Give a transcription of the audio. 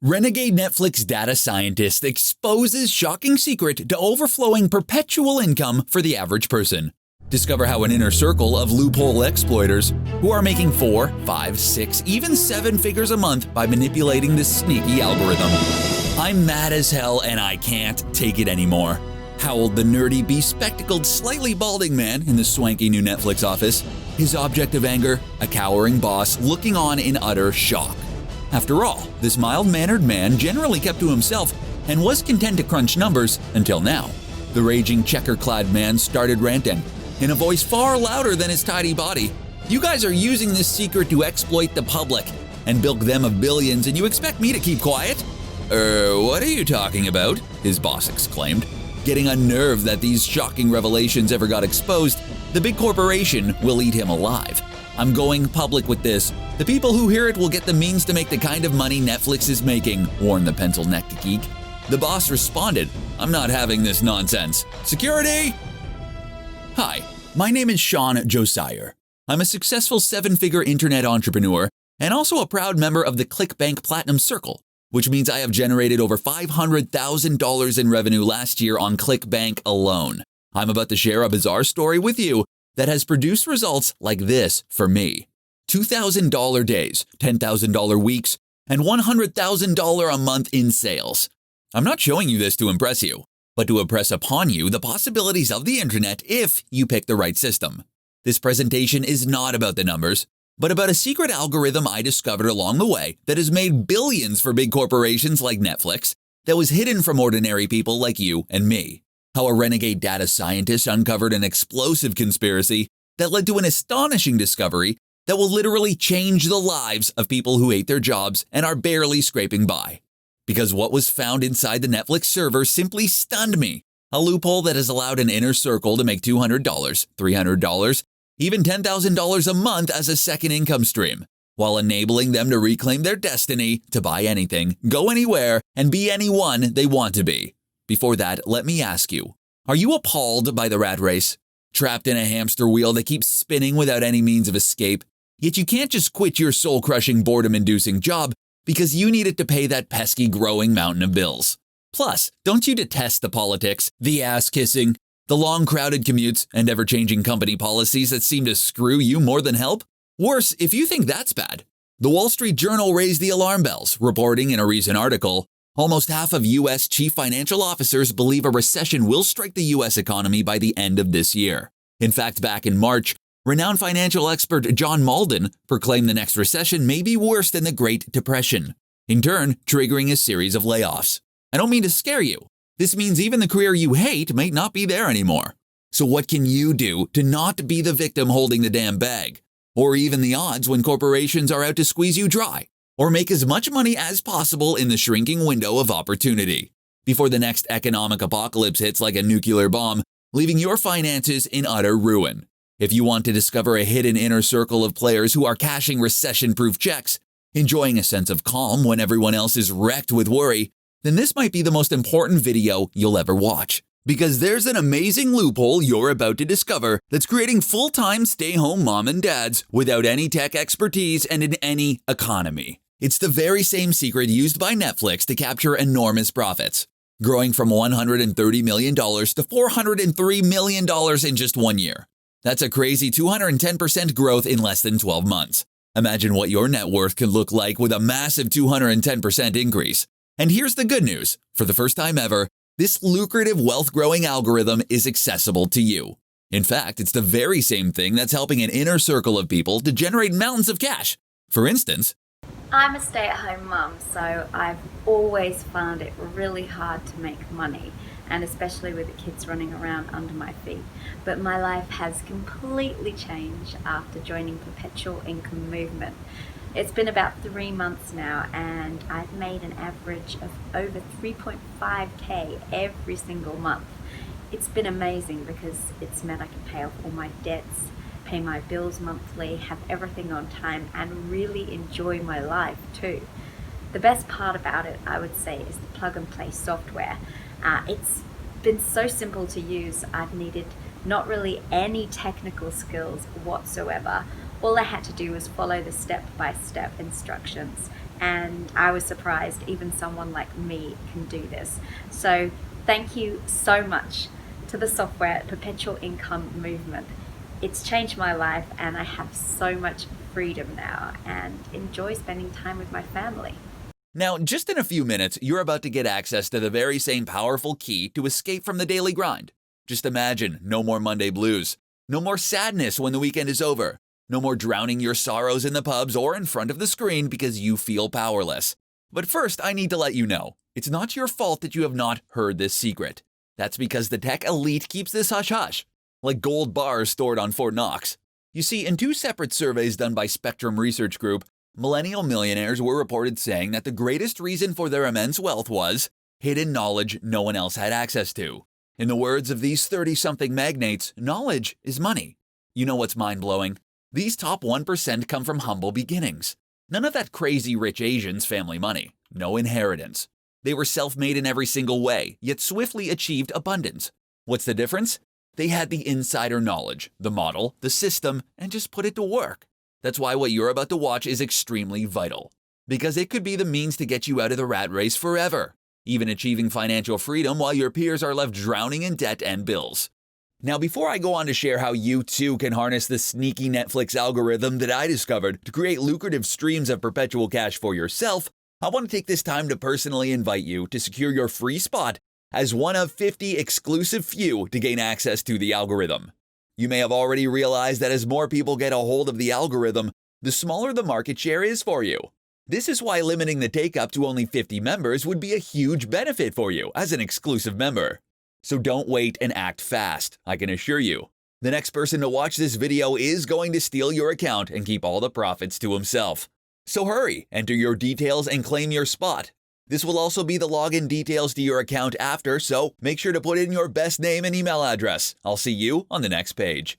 Renegade Netflix data scientist exposes shocking secret to overflowing perpetual income for the average person. Discover how an inner circle of loophole exploiters who are making 4, 5, 6, even 7 figures a month by manipulating this sneaky algorithm. I'm mad as hell and I can't take it anymore, howled the nerdy, bespectacled, slightly balding man in the swanky new Netflix office, his object of anger, a cowering boss looking on in utter shock. After all, this mild-mannered man generally kept to himself and was content to crunch numbers until now. The raging checker-clad man started ranting, in a voice far louder than his tidy body. "You guys are using this secret to exploit the public and bilk them of billions, and you expect me to keep quiet?" What are you talking about?" his boss exclaimed. Getting unnerved that these shocking revelations ever got exposed, the big corporation will eat him alive. "I'm going public with this. The people who hear it will get the means to make the kind of money Netflix is making," warned the pencil-necked geek. The boss responded, "I'm not having this nonsense. Security!" Hi, my name is Sean Josiah. I'm a successful 7-figure internet entrepreneur and also a proud member of the ClickBank Platinum Circle, which means I have generated over $500,000 in revenue last year on ClickBank alone. I'm about to share a bizarre story with you that has produced results like this for me. $2,000 days, $10,000 weeks, and $100,000 a month in sales. I'm not showing you this to impress you, but to impress upon you the possibilities of the internet if you pick the right system. This presentation is not about the numbers, but about a secret algorithm I discovered along the way that has made billions for big corporations like Netflix that was hidden from ordinary people like you and me. How a renegade data scientist uncovered an explosive conspiracy that led to an astonishing discovery that will literally change the lives of people who hate their jobs and are barely scraping by. Because what was found inside the Netflix server simply stunned me. A loophole that has allowed an inner circle to make $200, $300, even $10,000 a month as a second income stream, while enabling them to reclaim their destiny to buy anything, go anywhere, and be anyone they want to be. Before that, let me ask you, are you appalled by the rat race? Trapped in a hamster wheel that keeps spinning without any means of escape? Yet you can't just quit your soul-crushing, boredom-inducing job because you need it to pay that pesky growing mountain of bills. Plus, don't you detest the politics, the ass-kissing, the long crowded commutes, and ever-changing company policies that seem to screw you more than help? Worse, if you think that's bad. The Wall Street Journal raised the alarm bells, reporting in a recent article, almost half of U.S. chief financial officers believe a recession will strike the U.S. economy by the end of this year. In fact, back in March, renowned financial expert John Malden proclaimed the next recession may be worse than the Great Depression, in turn triggering a series of layoffs. I don't mean to scare you. This means even the career you hate may not be there anymore. So what can you do to not be the victim holding the damn bag? Or even the odds when corporations are out to squeeze you dry? Or make as much money as possible in the shrinking window of opportunity before the next economic apocalypse hits like a nuclear bomb, leaving your finances in utter ruin. If you want to discover a hidden inner circle of players who are cashing recession-proof checks, enjoying a sense of calm when everyone else is wrecked with worry, then this might be the most important video you'll ever watch. Because there's an amazing loophole you're about to discover that's creating full-time stay-home mom and dads without any tech expertise and in any economy. It's the very same secret used by Netflix to capture enormous profits, growing from $130 million to $403 million in just 1 year. That's a crazy 210% growth in less than 12 months. Imagine what your net worth could look like with a massive 210% increase. And here's the good news. For the first time ever, this lucrative wealth-growing algorithm is accessible to you. In fact, it's the very same thing that's helping an inner circle of people to generate mountains of cash. For instance, I'm a stay-at-home mum, so I've always found it really hard to make money, and especially with the kids running around under my feet. But my life has completely changed after joining Perpetual Income Movement. It's been about 3 months now, and I've made an average of over 3.5K every single month. It's been amazing because it's meant I can pay off all my debts, pay my bills monthly, have everything on time, and really enjoy my life too. The best part about it, I would say, is the plug-and-play software. It's been so simple to use. I've needed not really any technical skills whatsoever. All I had to do was follow the step-by-step instructions, and I was surprised even someone like me can do this. So thank you so much to the software Perpetual Income movement. It's changed my life, and I have so much freedom now and enjoy spending time with my family. Now, just in a few minutes, you're about to get access to the very same powerful key to escape from the daily grind. Just imagine no more Monday blues, no more sadness when the weekend is over, no more drowning your sorrows in the pubs or in front of the screen because you feel powerless. But first, I need to let you know, it's not your fault that you have not heard this secret. That's because the tech elite keeps this hush-hush, like gold bars stored on Fort Knox. You see, in two separate surveys done by Spectrum Research Group, millennial millionaires were reported saying that the greatest reason for their immense wealth was hidden knowledge no one else had access to. In the words of these 30-something magnates, knowledge is money. You know what's mind-blowing? These top 1% come from humble beginnings. None of that crazy rich Asians family money. No inheritance. They were self-made in every single way, yet swiftly achieved abundance. What's the difference? They had the insider knowledge, the model, the system, and just put it to work. That's why what you're about to watch is extremely vital. Because it could be the means to get you out of the rat race forever, even achieving financial freedom while your peers are left drowning in debt and bills. Now, before I go on to share how you too can harness the sneaky Netflix algorithm that I discovered to create lucrative streams of perpetual cash for yourself, I want to take this time to personally invite you to secure your free spot as one of 50 exclusive few to gain access to the algorithm. You may have already realized that as more people get a hold of the algorithm, the smaller the market share is for you. This is why limiting the take-up to only 50 members would be a huge benefit for you as an exclusive member. So don't wait and act fast, I can assure you. The next person to watch this video is going to steal your account and keep all the profits to himself. So hurry, enter your details and claim your spot. This will also be the login details to your account after, so make sure to put in your best name and email address. I'll see you on the next page.